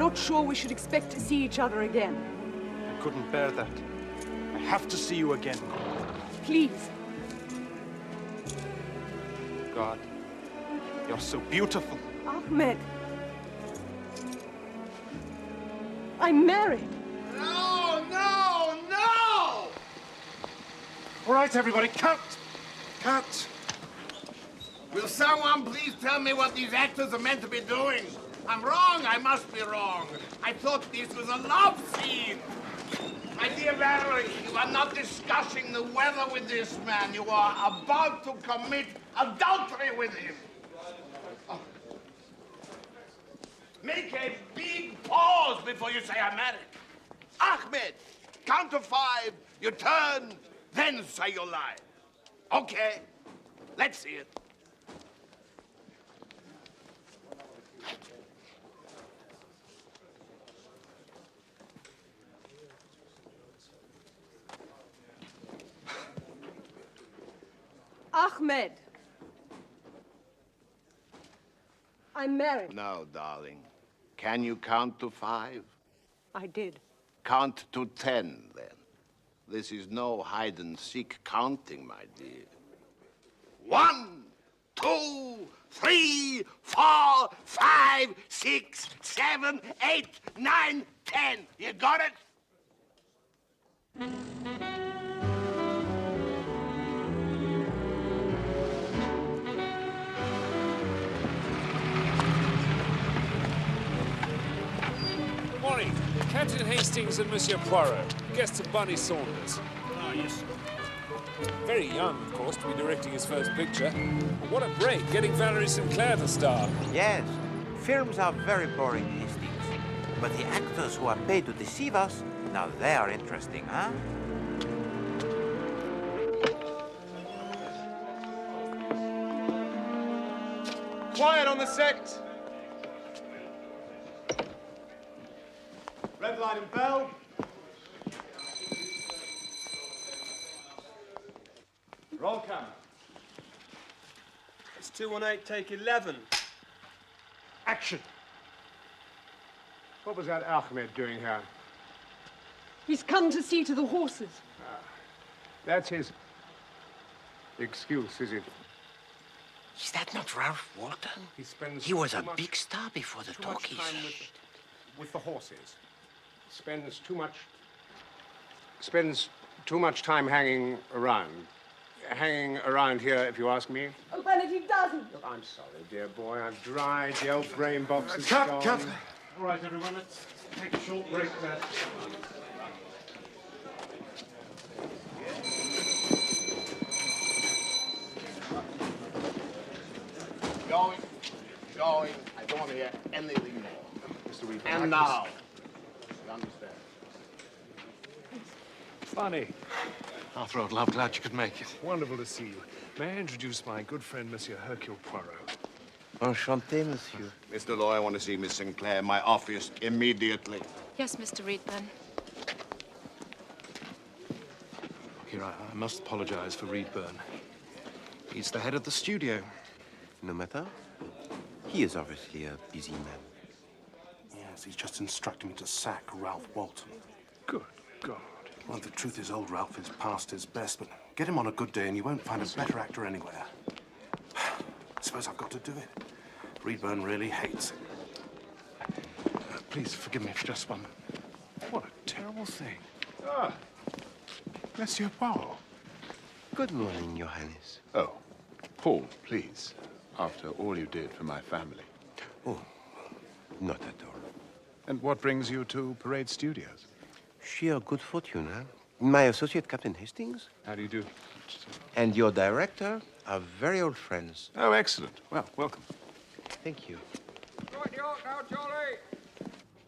not sure we should expect to see each other again. I couldn't bear that. I have to see you again. Please. God, you're so beautiful. Ahmed. I'm married. No, no, no! All right, everybody, cut! Cut! Will someone please tell me what these actors are meant to be doing? I'm wrong, I must be wrong. I thought this was a love scene. My dear Valerie, you are not discussing the weather with this man. You are about to commit adultery with him. Oh. Make a big pause before you say I'm married. Ahmed, count to 5, you turn, then say your line. Okay, let's see it. Ahmed. I'm married. No, darling. Can you count to 5? I did. Count to 10, then. This is no hide-and-seek counting, my dear. 1, 2, 3, 4, 5, 6, 7, 8, 9, 10. You got it? Morning. Captain Hastings and Monsieur Poirot. Guests of Bunny Saunders. Ah, yes. Very young, of course, to be directing his first picture. But what a break, getting Valerie Saintclair to star. Yes, films are very boring, Hastings. But the actors who are paid to deceive us, now they are interesting, huh? Quiet on the set! Red light and bell. Roll cam. It's 218, take 11. Action. What was that Ahmed doing here? He's come to see to the horses. That's his excuse, is it? Is that not Ralph Walton? He was a big star before the too much talkies. time with the horses. Spends too much time hanging around. Hanging around here, if you ask me. Oh, Bennett, he doesn't. Look, I'm sorry, dear boy. I've dried. The old brain box is Cut, gone. cut. All right, everyone, let's take a short break there. Going. I don't want to hear anything more. Mr. Reedburn, And now, you understand? Funny. Arthur, old love, glad you could make it. Wonderful to see you. May I introduce my good friend, Monsieur Hercule Poirot? Enchanté, monsieur. Mr. Law, I want to see Miss Sinclair, my office, immediately. Yes, Mr. Reedburn. Here, I must apologize for Reedburn. He's the head of the studio. No matter. He is obviously a busy man. Yes, he's just instructed me to sack Ralph Walton. Good God. Well, the truth is, old Ralph is past his best, but get him on a good day and you won't find a better actor anywhere. I suppose I've got to do it. Reedburn really hates it. Please forgive me for just one. What a terrible thing. Ah, Monsieur Poirot. Good morning, Your Highness. Oh, Paul, please. After all you did for my family. Oh, not at all. And what brings you to Parade Studios? Sheer good fortune, huh? My associate, Captain Hastings, How do you do? and your director are very old friends. Oh, excellent. Well, welcome. Thank you.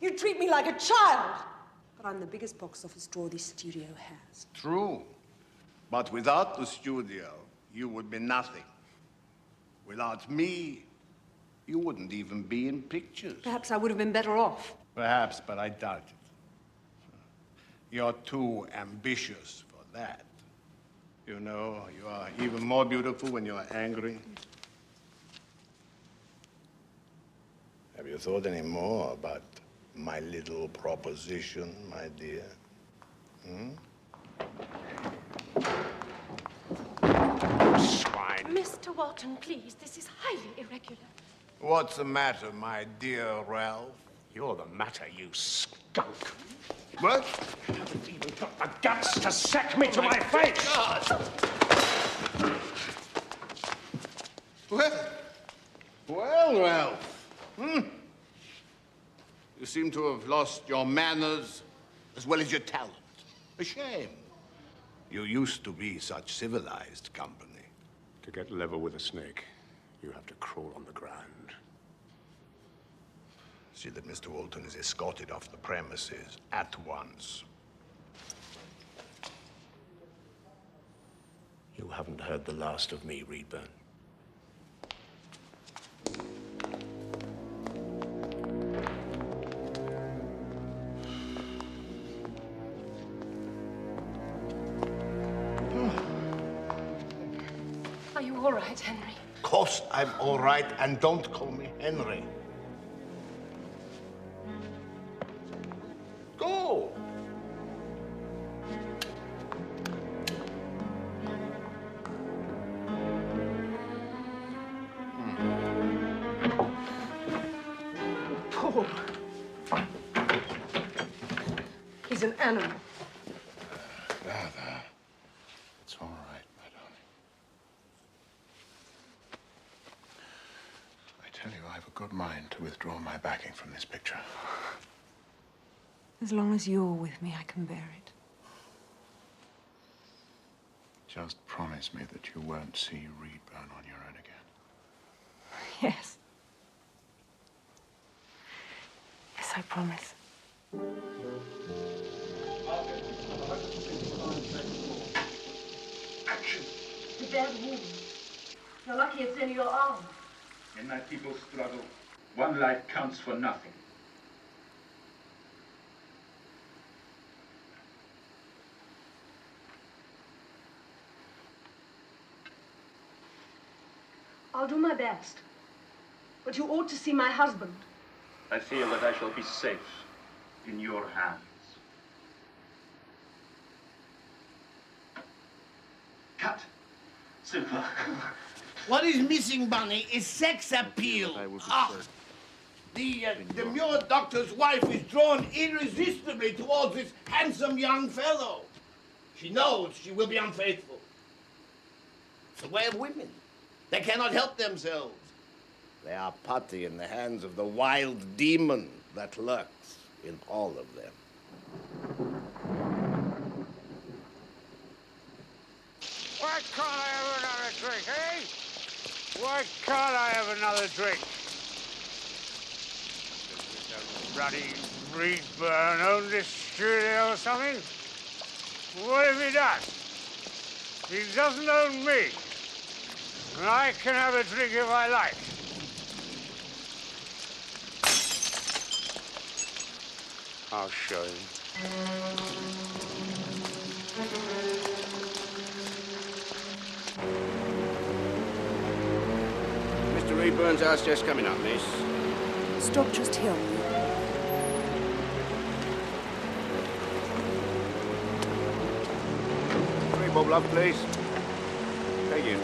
You treat me like a child. But I'm the biggest box office draw this studio has. True. But without the studio, you would be nothing. Without me, you wouldn't even be in pictures. Perhaps I would have been better off. Perhaps, but I doubt it. You're too ambitious for that. You know, you are even more beautiful when you're angry. Have you thought any more about my little proposition, my dear? Swine. Mr. Walton, please. This is highly irregular. What's the matter, my dear Ralph? You're the matter, you skunk. What? You haven't even got the guts to sack me to my face! Well, Ralph. You seem to have lost your manners as well as your talent. A shame. You used to be such civilized company. To get level with a snake, you have to crawl on the ground. See that Mr. Walton is escorted off the premises at once. You haven't heard the last of me, Reedburn. Are you all right, Henry? Of course I'm all right, and don't call me Henry. Go! Paul. He's an animal. There. It's all right, my darling. I tell you, I have a good mind to withdraw my backing from this picture. As long as you're with me, I can bear it. Just promise me that you won't see Reedburn on your own again. Yes. Yes, I promise. Action! The bad wound. You're lucky it's in your arm. In my people's struggle, one life counts for nothing. I'll do my best. But you ought to see my husband. I feel that I shall be safe in your hands. Cut. Simple. What is missing, Bunny, is sex appeal. The demure doctor's wife is drawn irresistibly towards this handsome young fellow. She knows she will be unfaithful. It's the way of women. They cannot help themselves. They are putty in the hands of the wild demon that lurks in all of them. Why can't I have another drink, eh? Why can't I have another drink? Does bloody Reedburn own this studio or something? What if he does? He doesn't own me. And I can have a drink if I like. I'll show him. Mr. Reedburn's house just coming up, miss. Stop just here. Three bob love, please. Thank you.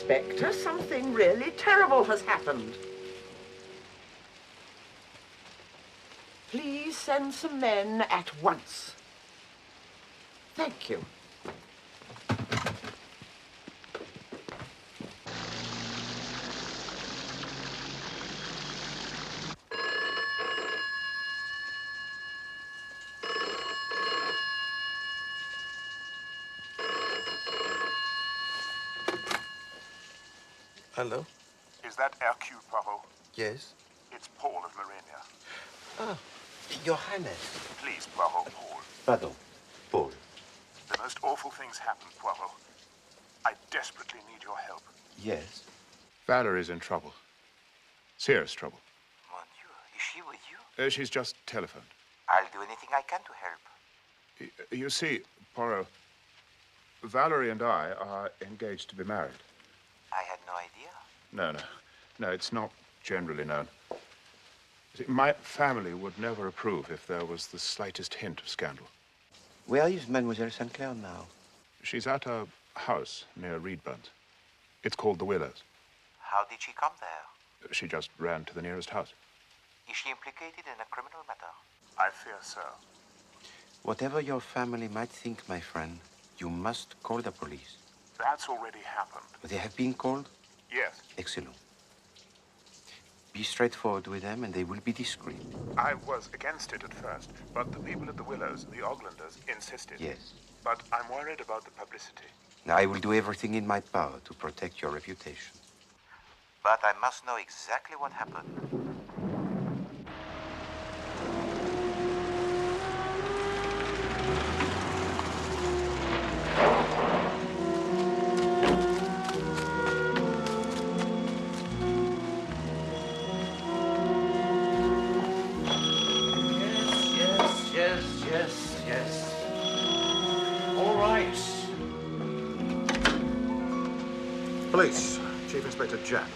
Inspector. Something really terrible has happened. Please send some men at once. Thank you. Hello? Is that Hercule Poirot? Yes? It's Paul of Lorena. Ah, Your Highness. Please, Poirot, Paul. Pardon, Paul. The most awful things happened, Poirot. I desperately need your help. Yes? Valerie's in trouble. Serious trouble. Mon Dieu, is she with you? She's just telephoned. I'll do anything I can to help. You see, Poirot, Valerie and I are engaged to be married. I had no idea. No, it's not generally known. See, my family would never approve if there was the slightest hint of scandal. Where is Mademoiselle Saintclair now? She's at a house near Reedburn's. It's called the Willows. How did she come there? She just ran to the nearest house. Is she implicated in a criminal matter? I fear so. Whatever your family might think, my friend, you must call the police. That's already happened. They have been called? Yes. Excellent. Be straightforward with them, and they will be discreet. I was against it at first, but the people at the Willows, the Oglanders, insisted. Yes. But I'm worried about the publicity. Now, I will do everything in my power to protect your reputation. But I must know exactly what happened. Yes. All right. Police, Chief Inspector Japp.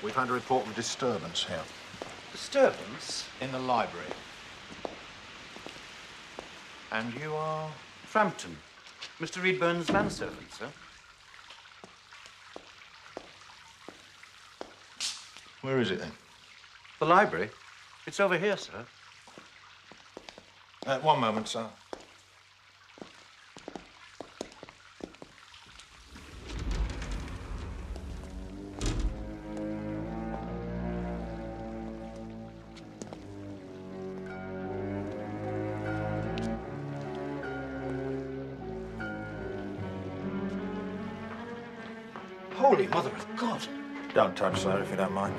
We've had a report of disturbance here. Disturbance? In the library. And you are? Frampton. Mr. Reedburn's manservant, sir. Where is it then? The library? It's over here, sir. One moment, sir. Holy Mother of God! Don't touch, sir, if you don't mind.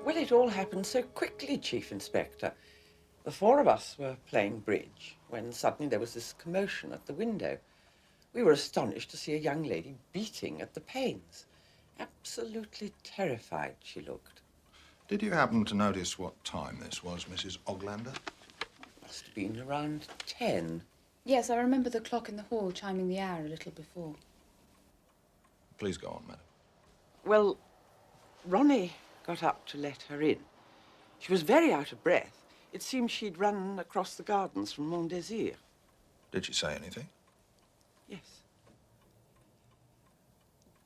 Well, it all happened so quickly, Chief Inspector. The four of us were playing bridge when suddenly there was this commotion at the window. We were astonished to see a young lady beating at the panes. Absolutely terrified she looked. Did you happen to notice what time this was, Mrs. Oglander? Must have been around 10. Yes, I remember the clock in the hall chiming the hour a little before. Please go on, madam. Well, Ronnie got up to let her in. She was very out of breath. It seemed she'd run across the gardens from Mont Désir. Did she say anything? Yes.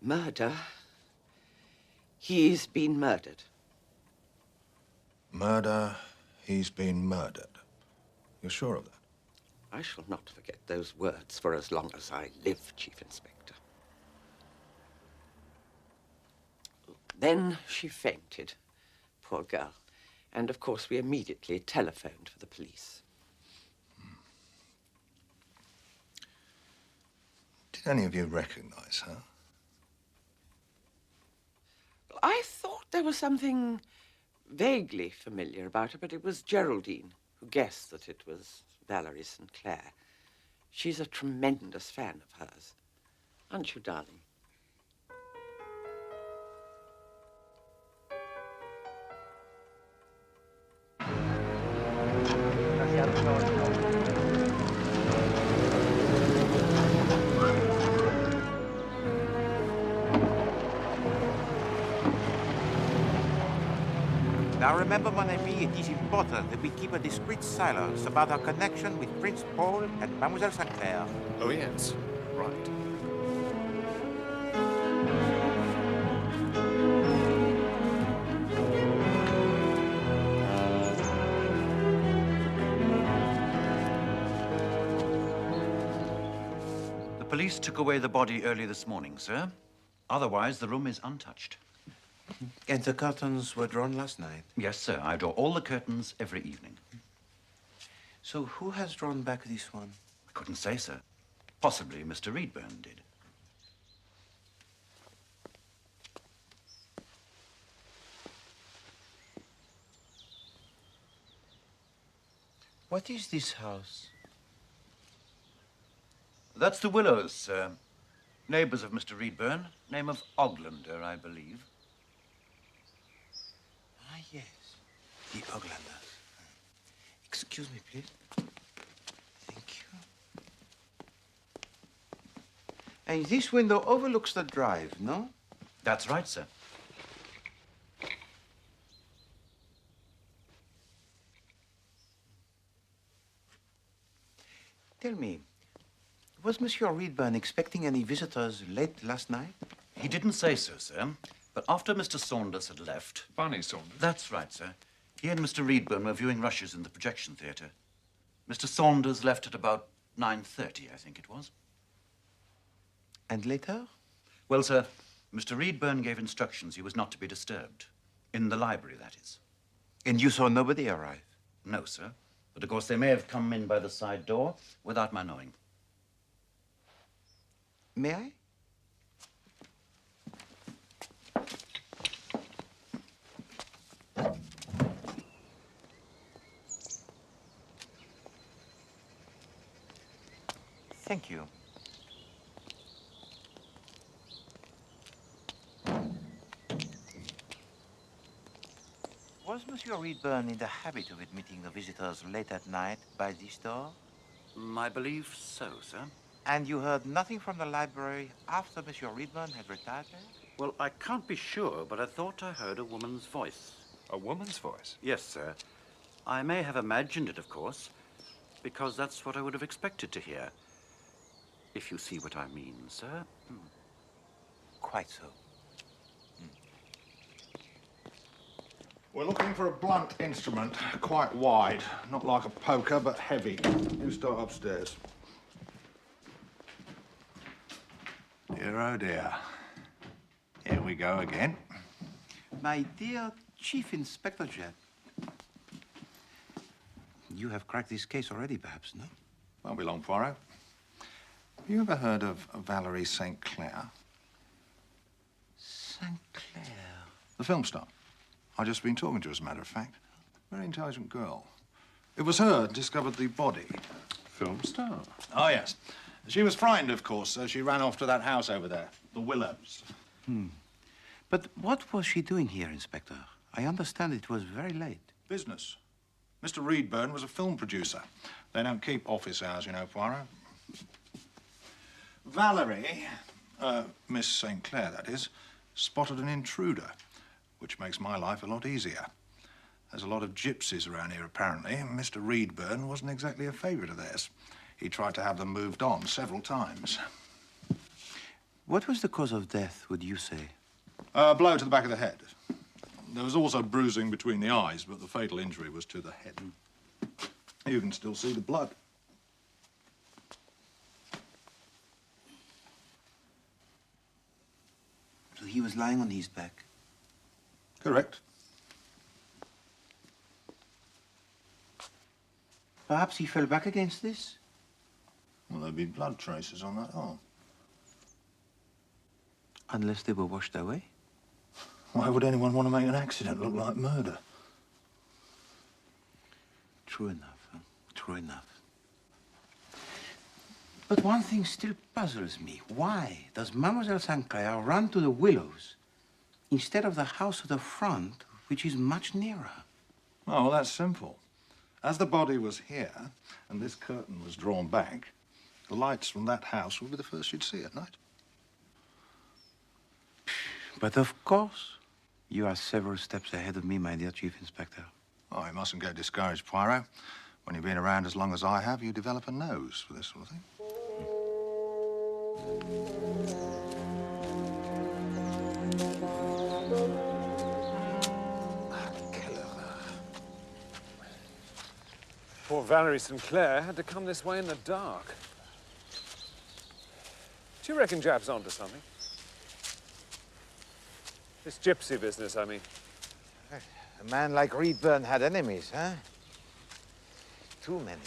Murder. He's been murdered. Murder. He's been murdered. You're sure of that? I shall not forget those words for as long as I live, Chief Inspector. Then she fainted, poor girl. And, of course, we immediately telephoned for the police. Did any of you recognize her? I thought there was something vaguely familiar about her, but it was Geraldine who guessed that it was Valerie Saintclair. She's a tremendous fan of hers. Aren't you, darling? Now remember, mon ami, it is important that we keep a discreet silence about our connection with Prince Paul and Mademoiselle Saintclair. Oh, yes. Right. The police took away the body early this morning, sir. Otherwise, the room is untouched. And the curtains were drawn last night? Yes, sir. I draw all the curtains every evening. So who has drawn back this one? I couldn't say, sir. Possibly Mr. Reedburn did. What is this house? That's the Willows, sir. Neighbors of Mr. Reedburn. Name of Oglander, I believe. Ah, yes. The Oglanders. Excuse me, please. Thank you. And this window overlooks the drive, no? That's right, sir. Tell me, was Monsieur Reedburn expecting any visitors late last night? He didn't say so, sir. But after Mr. Saunders had left... Barney Saunders? That's right, sir. He and Mr. Reedburn were viewing rushes in the projection theatre. Mr. Saunders left at about 9:30, I think it was. And later? Well, sir, Mr. Reedburn gave instructions he was not to be disturbed. In the library, that is. And you saw nobody arrive? No, sir. But, of course, they may have come in by the side door without my knowing. May I? Thank you. Was Monsieur Reedburn in the habit of admitting the visitors late at night by this door? I believe so, sir. And you heard nothing from the library after Monsieur Reedburn had retired there? Well, I can't be sure, but I thought I heard a woman's voice. A woman's voice? Yes, sir. I may have imagined it, of course, because that's what I would have expected to hear. If you see what I mean, sir. Quite so. We're looking for a blunt instrument, quite wide. Not like a poker, but heavy. You start upstairs. Dear, oh dear. Here we go again. My dear Chief Inspector Jett, you have cracked this case already, perhaps, no? Won't be long, Poirot. Have you ever heard of Valerie Saintclair? Saintclair? The film star. I've just been talking to her, as a matter of fact. Very intelligent girl. It was her who discovered the body. Film star? Oh, yes. She was frightened, of course, so she ran off to that house over there, the Willows. But what was she doing here, Inspector? I understand it was very late. Business. Mr. Reedburn was a film producer. They don't keep office hours, you know, Poirot. Valerie, Miss Saintclair, that is, spotted an intruder, which makes my life a lot easier. There's a lot of gypsies around here, apparently, and Mr. Reedburn wasn't exactly a favourite of theirs. He tried to have them moved on several times. What was the cause of death, would you say? A blow to the back of the head. There was also bruising between the eyes, but the fatal injury was to the head. You can still see the blood. So he was lying on his back? Correct. Perhaps he fell back against this? Well, there'd be blood traces on that arm. Unless they were washed away? Why would anyone want to make an accident look like murder? True enough, huh? True enough. But one thing still puzzles me. Why does Mademoiselle Saintclair run to the Willows instead of the house at the front, which is much nearer? Oh, well, that's simple. As the body was here, and this curtain was drawn back, the lights from that house would be the first you'd see at night. But of course, You are several steps ahead of me, my dear Chief Inspector. Oh, you mustn't get discouraged, Poirot. When you've been around as long as I have, you develop a nose for this sort of thing. Poor Valerie Saintclair had to come this way in the dark. Do you reckon Jab's onto something? This gypsy business, I mean. A man like Reedburn had enemies, huh? Too many.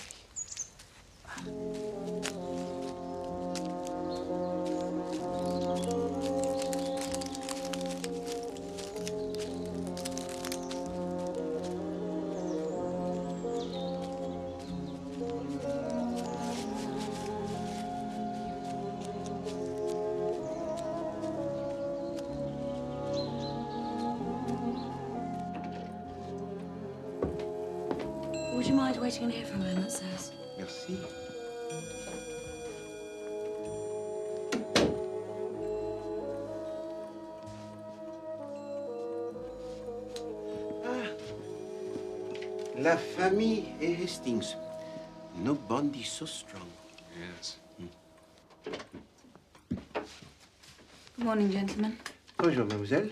Would you mind waiting in here for a moment, sirs? Merci. La famille Hastings. No bond is so strong. Yes. Good morning, gentlemen. Bonjour, mademoiselle.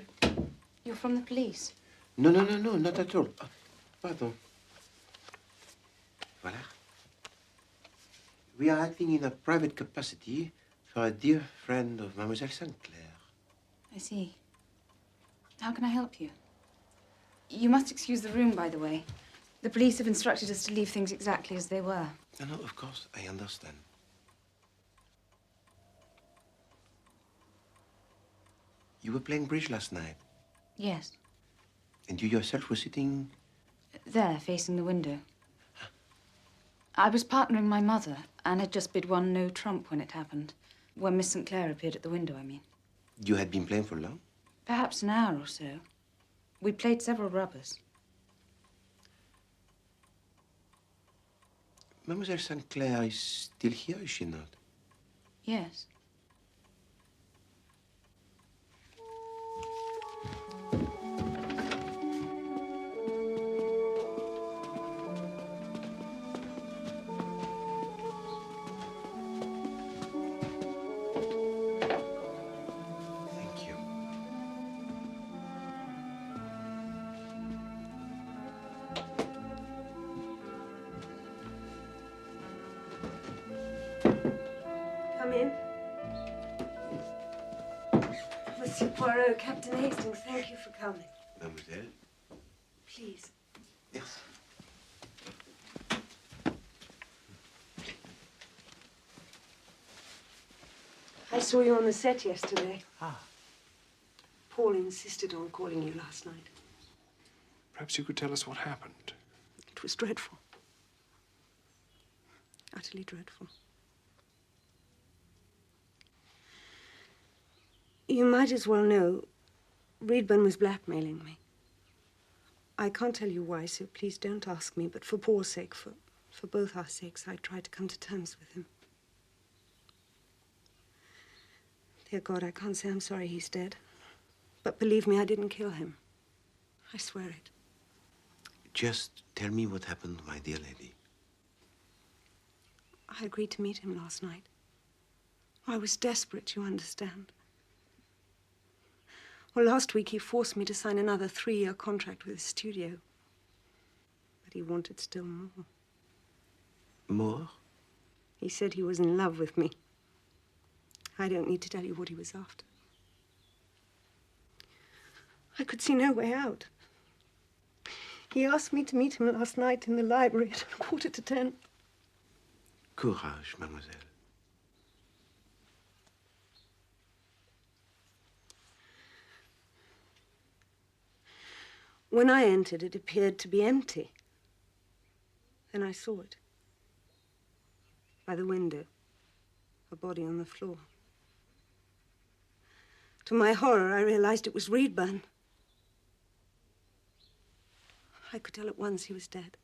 You're from the police? No, not at all. Pardon. Voilà. We are acting in a private capacity for a dear friend of Mademoiselle Saintclair. I see. How can I help you? You must excuse the room, by the way. The police have instructed us to leave things exactly as they were. No, of course, I understand. You were playing bridge last night, Yes. and you yourself were sitting... There, facing the window. I was partnering my mother and had just bid one no trump when it happened. When Miss Saintclair appeared at the window, I mean. You had been playing for long? Perhaps an hour or so. We played several rubbers. Mademoiselle Saintclair is still here, is she not? Yes. Thank you. Come in. Monsieur Poirot, Captain Hastings, thank you for coming. Mademoiselle. Please. Merci. I saw you on the set yesterday. Paul insisted on calling you last night. Perhaps you could tell us what happened. It was dreadful. Utterly dreadful. You might as well know Reedburn was blackmailing me. I can't tell you why, so please don't ask me, but for Paul's sake, for both our sakes, I tried to come to terms with him. Dear God, I can't say I'm sorry he's dead. But believe me, I didn't kill him. I swear it. Just tell me what happened, my dear lady. I agreed to meet him last night. I was desperate, you understand. Well, last week he forced me to sign another 3-year contract with the studio. But he wanted still more. More? He said he was in love with me. I don't need to tell you what he was after. I could see no way out. He asked me to meet him last night in the library at 9:45. Courage, mademoiselle. When I entered, it appeared to be empty. Then I saw it. By the window. A body on the floor. To my horror, I realized it was Reedburn. I could tell at once he was dead.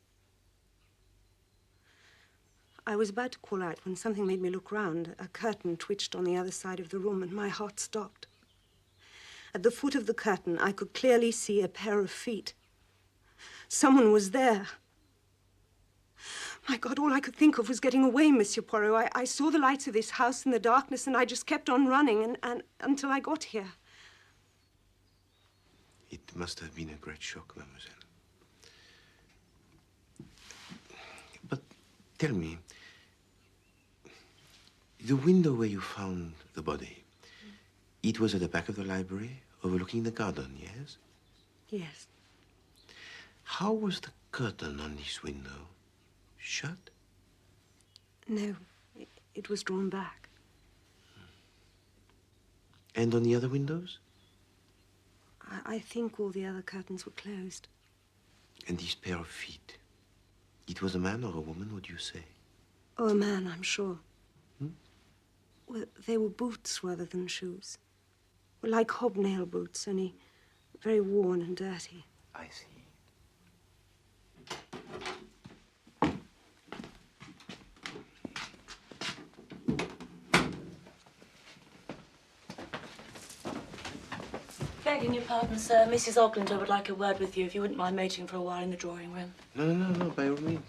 I was about to call out when something made me look round. A curtain twitched on the other side of the room, and my heart stopped. At the foot of the curtain, I could clearly see a pair of feet. Someone was there. My God, all I could think of was getting away, Monsieur Poirot. I saw the lights of this house in the darkness, and I just kept on running and until I got here. It must have been a great shock, mademoiselle. But tell me, the window where you found the body, it was at the back of the library, overlooking the garden, yes? Yes. How was the curtain on this window? Shut? No, it was drawn back. And on the other windows? I think all the other curtains were closed. And this pair of feet, it was a man or a woman, what do you say? Oh, a man, I'm sure. Well, they were boots rather than shoes. Well, like hobnail boots, only very worn and dirty. I see. Begging your pardon, sir. Mrs. Oglander would like a word with you, if you wouldn't mind waiting for a while in the drawing room. No, by all means.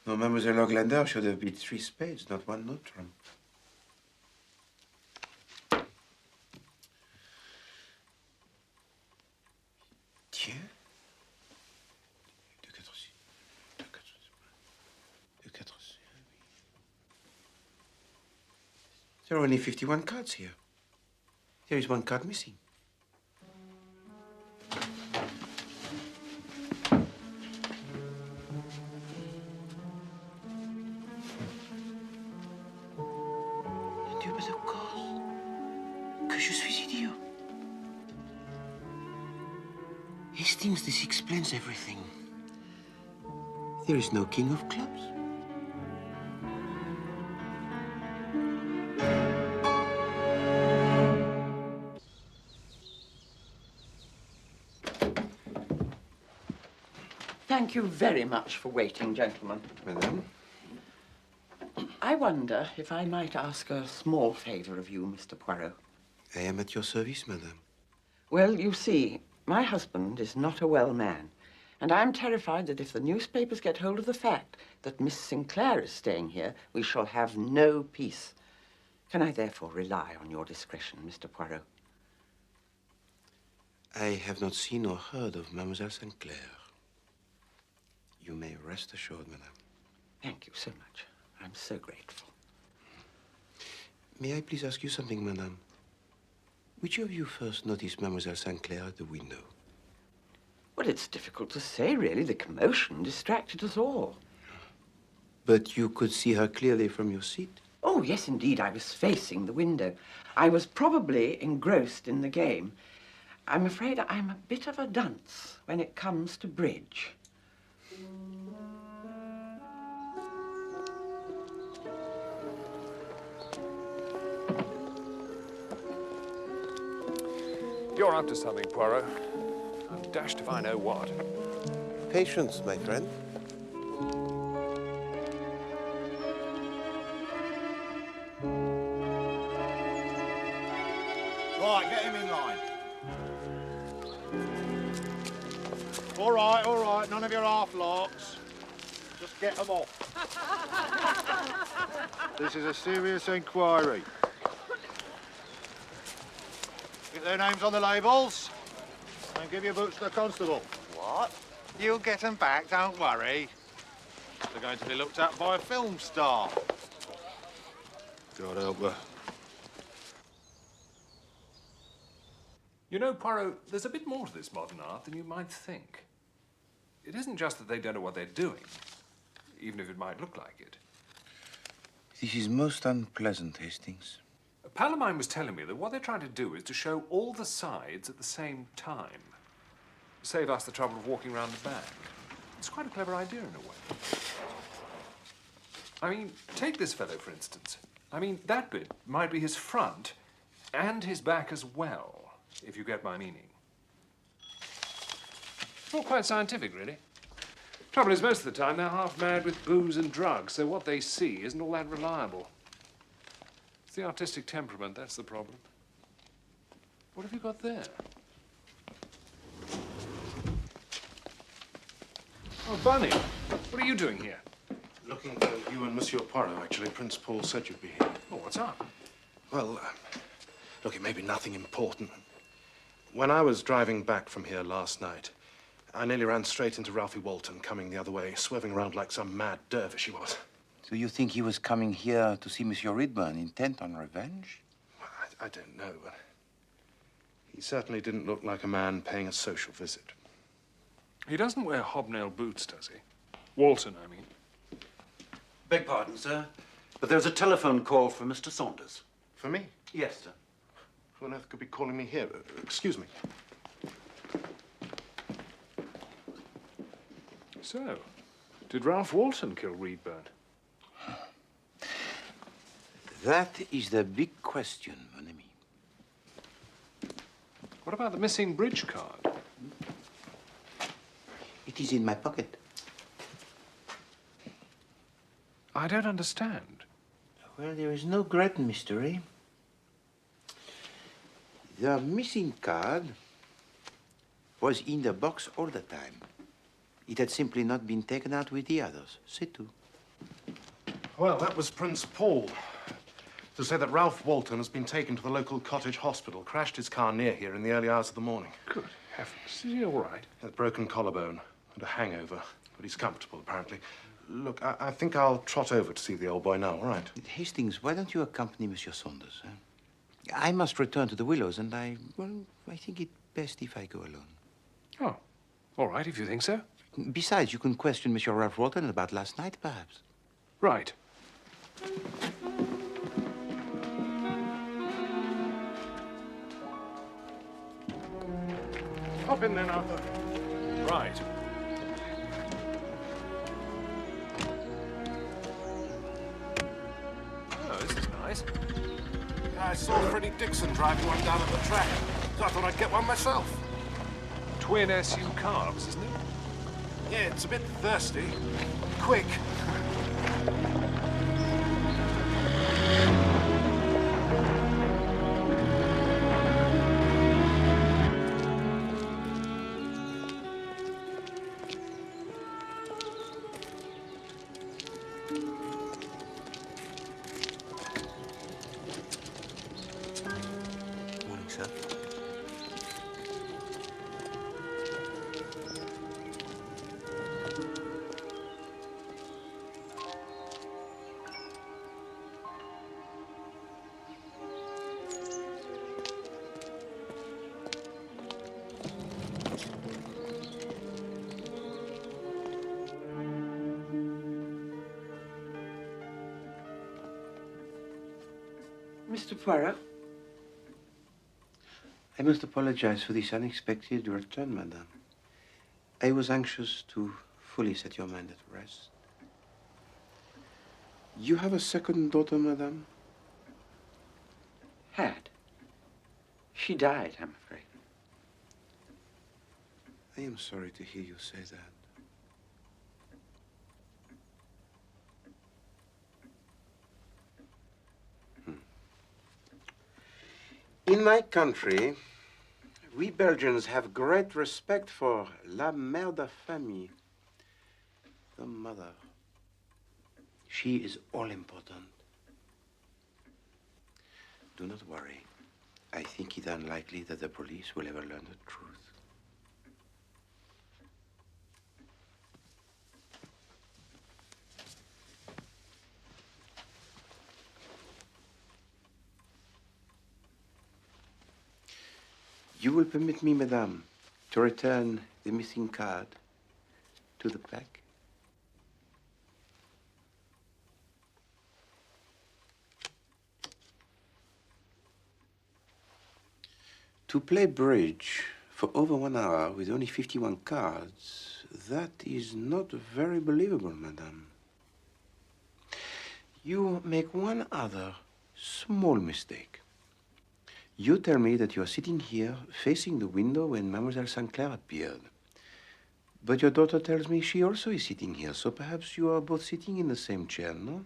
No, Mademoiselle Oglander should have beat 3 spades, not 1 note trump. Tiens. 2, 4, 6. 2, 4, 2, 4, 6. There are only 51 cards here. There is 1 card missing. Hastings, this explains everything. There is no king of clubs. Thank you very much for waiting, gentlemen. Madame? I wonder if I might ask a small favor of you, Mr. Poirot. I am at your service, madame. Well, you see, my husband is not a well man, and I'm terrified that if the newspapers get hold of the fact that Miss Sinclair is staying here, we shall have no peace. Can I therefore rely on your discretion, Mr. Poirot? I have not seen or heard of Mademoiselle Sinclair. You may rest assured, madame. Thank you so much. I'm so grateful. May I please ask you something, madame? Which of you first noticed Mademoiselle Sinclair at the window? Well, it's difficult to say, really. The commotion distracted us all. But you could see her clearly from your seat? Oh, yes, indeed. I was facing the window. I was probably engrossed in the game. I'm afraid I'm a bit of a dunce when it comes to bridge. You're up to something, Poirot. I'm dashed if I know what. Patience, my friend. Right, get him in line. All right, none of your half-larks. Just get them off. This is a serious inquiry. Get their names on the labels and give your boots to the constable. What? You'll get them back, don't worry. They're going to be looked at by a film star. God help her. You know, Poirot, there's a bit more to this modern art than you might think. It isn't just that they don't know what they're doing, even if it might look like it. This is most unpleasant, Hastings. A pal of mine was telling me that what they're trying to do is to show all the sides at the same time. Save us the trouble of walking round the back. It's quite a clever idea in a way. I mean, take this fellow, for instance. I mean, that bit might be his front and his back as well, if you get my meaning. Not quite scientific, really. Trouble is, most of the time, they're half mad with booze and drugs, so what they see isn't all that reliable. It's the artistic temperament, that's the problem. What have you got there? Oh, Bunny, what are you doing here? Looking for you and Monsieur Poirot, actually. Prince Paul said you'd be here. Oh, what's up? Well, look, it may be nothing important. When I was driving back from here last night, I nearly ran straight into Ralphie Walton coming the other way, swerving around like some mad dervish he was. So you think he was coming here to see Monsieur Reedburn, intent on revenge? I don't know, but he certainly didn't look like a man paying a social visit. He doesn't wear hobnail boots, does he? Walton, I mean. Beg pardon, sir, but there's a telephone call for Mr. Saunders. For me? Yes, sir. Who on earth could be calling me here? Excuse me. So, did Ralph Walton kill Reedburn? That is the big question, mon ami. What about the missing bridge card? It is in my pocket. I don't understand. Well, there is no great mystery. The missing card was in the box all the time. It had simply not been taken out with the others. C'est tout. Well, that was Prince Paul. To say that Ralph Walton has been taken to the local cottage hospital, crashed his car near here in the early hours of the morning. Good heavens. Is he all right? A broken collarbone and a hangover, but he's comfortable, apparently. Look, I think I'll trot over to see the old boy now, all right? Hastings, why don't you accompany Monsieur Saunders? I must return to the Willows, and I think it best if I go alone. Oh, all right, if you think so. Besides, you can question Monsieur Ralph Walton about last night, perhaps. Right. Hop in then, Arthur. Right. Oh, this is nice. I saw Freddie Dixon driving one down at the track, so I thought I'd get one myself. Twin SU carbs, isn't it? Yeah, it's a bit thirsty. Quick. Morning, sir. Mr. Poirot? I must apologize for this unexpected return, madame. I was anxious to fully set your mind at rest. You have a second daughter, madame? Had. She died, I'm afraid. I am sorry to hear you say that. In my country, we Belgians have great respect for la mère de famille, the mother. She is all important. Do not worry. I think it unlikely that the police will ever learn the truth. You will permit me, madame, to return the missing card to the pack? To play bridge For over 1 hour, with only 51 cards, that is not very believable, madame. You make one other small mistake. You tell me that you are sitting here facing the window when Mademoiselle Saintclair appeared. But your daughter tells me she also is sitting here, so perhaps you are both sitting in the same chair, no?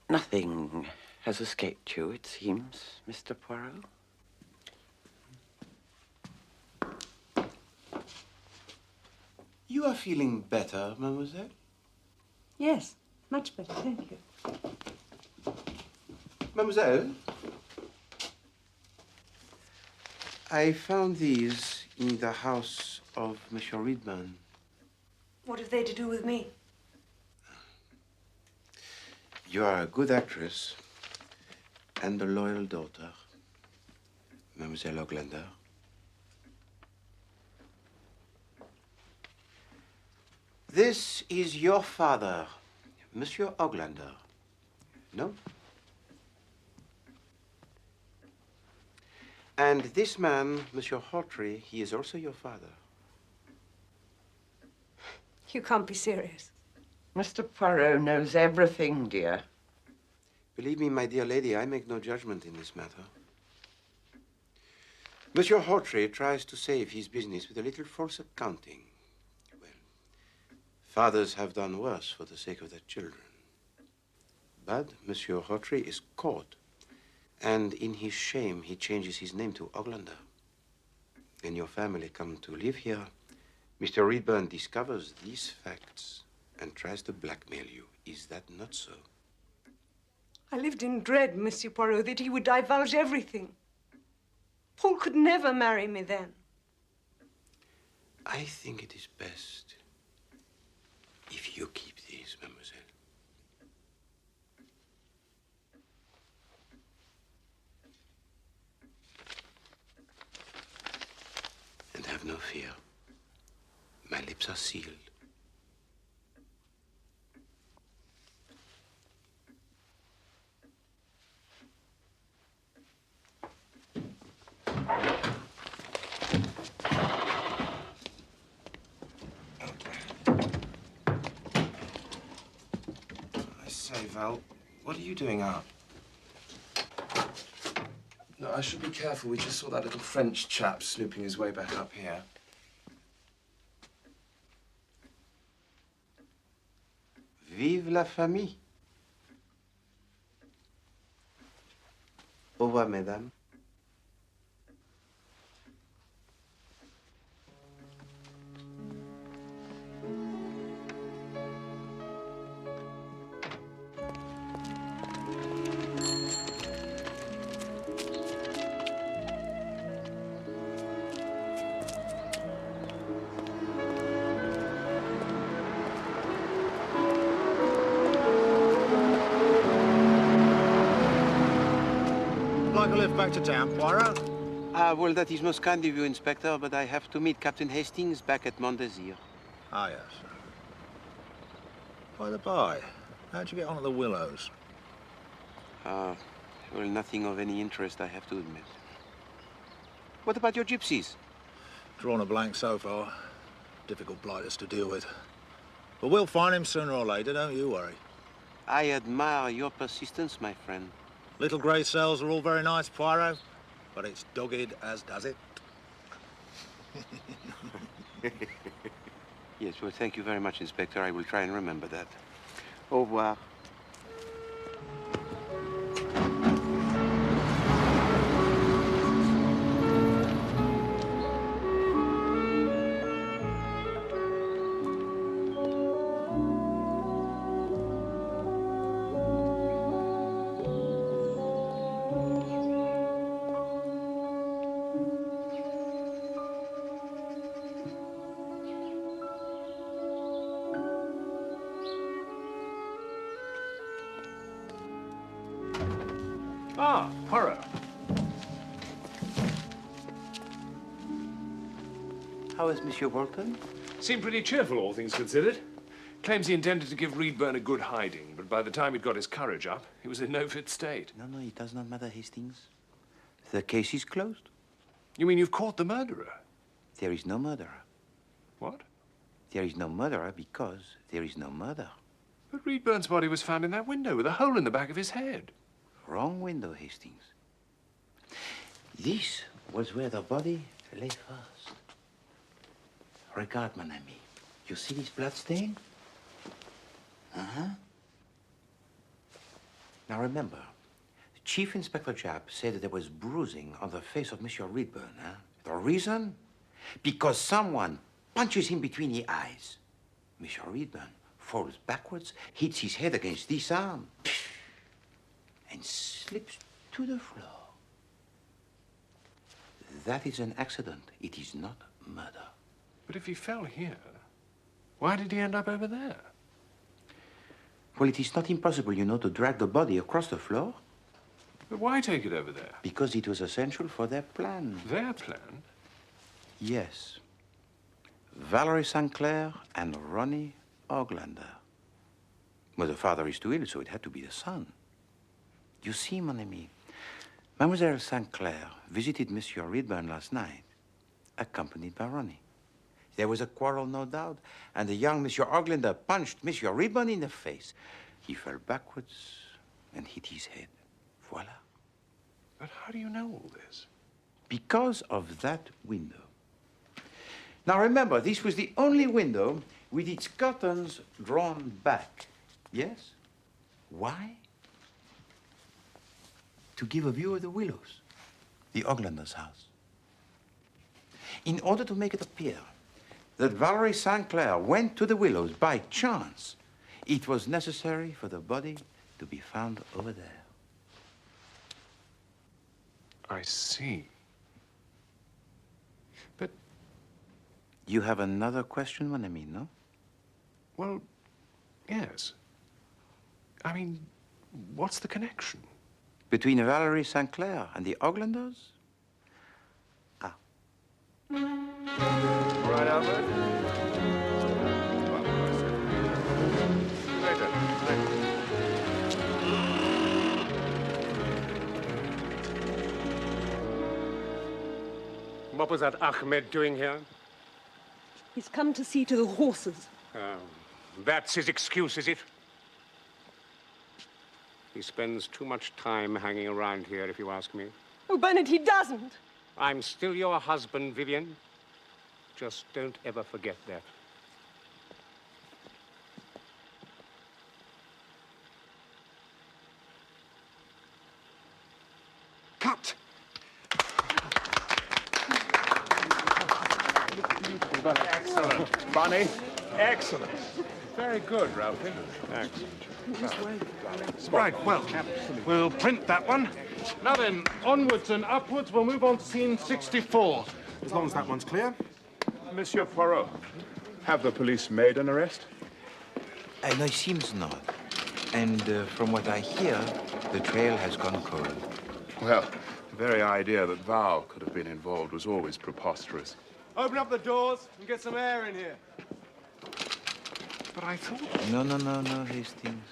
Nothing has escaped you, it seems, Mr. Poirot. You are feeling better, mademoiselle? Yes, much better, thank you. Mademoiselle? I found these in the house of Monsieur Reedburn. What have they to do with me? You are a good actress and a loyal daughter, Mademoiselle Oglander. This is your father, Monsieur Oglander. No? And this man, Monsieur Hawtrey, he is also your father. You can't be serious. Mr. Poirot knows everything, dear. Believe me, my dear lady, I make no judgment in this matter. Monsieur Hawtrey tries to save his business with a little false accounting. Well, fathers have done worse for the sake of their children. But Monsieur Hawtrey is caught, and in his shame, he changes his name to Oglander. When your family come to live here, Mr. Reedburn discovers these facts and tries to blackmail you. Is that not so? I lived in dread, Monsieur Poirot, that he would divulge everything. Paul could never marry me then. I think it is best if you keep these, mademoiselle. And have no fear. My lips are sealed. I say, Val, what are you doing up? No, I should be careful. We just saw that little French chap snooping his way back up here. Vive la famille. Au revoir, mesdames. Like a lift back to town, Poirot? Well, that is most kind of you, Inspector, but I have to meet Captain Hastings back at Montdésir. Ah, yes. By the by, how'd you get on at the Willows? Well, nothing of any interest, I have to admit. What about your gypsies? Drawn a blank so far. Difficult blighters to deal with. But we'll find him sooner or later, don't you worry. I admire your persistence, my friend. Little grey cells are all very nice, Poirot, but it's dogged as does it. Yes, well, thank you very much, Inspector. I will try and remember that. Au revoir. Ah, Poirot. How is Monsieur Walton? Seemed pretty cheerful, all things considered. Claims he intended to give Reedburn a good hiding, but by the time he'd got his courage up, he was in no fit state. No, it does not matter, Hastings. The case is closed. You mean you've caught the murderer? There is no murderer. What? There is no murderer because there is no murder. But Reedburn's body was found in that window with a hole in the back of his head. Wrong window, Hastings. This was where the body lay first. Regard, mon ami. You see this blood stain? Uh-huh. Now remember, Chief Inspector Japp said that there was bruising on the face of Monsieur Reedburn. Huh? The reason? Because someone punches him between the eyes. Monsieur Reedburn falls backwards, hits his head against this arm, and slips to the floor. That is an accident. It is not murder. But if he fell here, why did he end up over there? Well, it is not impossible, you know, to drag the body across the floor. But why take it over there? Because it was essential for their plan. Their plan? Yes. Valerie Saintclair and Ronnie Oglander. Well, the father is too ill, so it had to be the son. You see, mon ami, Mademoiselle Saintclair visited Monsieur Reedburn last night, accompanied by Ronnie. There was a quarrel, no doubt, and the young Monsieur Oglander punched Monsieur Reedburn in the face. He fell backwards and hit his head. Voila. But how do you know all this? Because of that window. Now remember, this was the only window with its curtains drawn back. Yes? Why? To give a view of the Willows, the Oglander's house. In order to make it appear that Valerie Saintclair went to the Willows by chance, it was necessary for the body to be found over there. I see. But... You have another question, mon ami, no? Well, yes. I mean, what's the connection? Between Valerie Saintclair and the Oglanders? Ah. Right, Albert? Later. What was that Ahmed doing here? He's come to see to the horses. That's his excuse, is it? He spends too much time hanging around here, if you ask me. Oh, Bernard, he doesn't. I'm still your husband, Vivian. Just don't ever forget that. Cut! Excellent. Bonnie, excellent. Very good, Ralphie. Excellent. Right, well, we'll print that one. Now then, onwards and upwards, we'll move on to scene 64. As long as that one's clear. Monsieur Poirot, have the police made an arrest? No, it seems not. And from what I hear, the trail has gone cold. Well, the very idea that Val could have been involved was always preposterous. Open up the doors and get some air in here. But I thought... No, Hastings.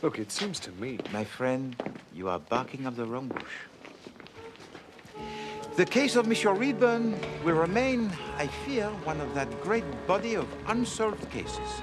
Look, it seems to me... My friend, you are barking up the wrong bush. The case of Monsieur Reedburn will remain, I fear, one of that great body of unsolved cases.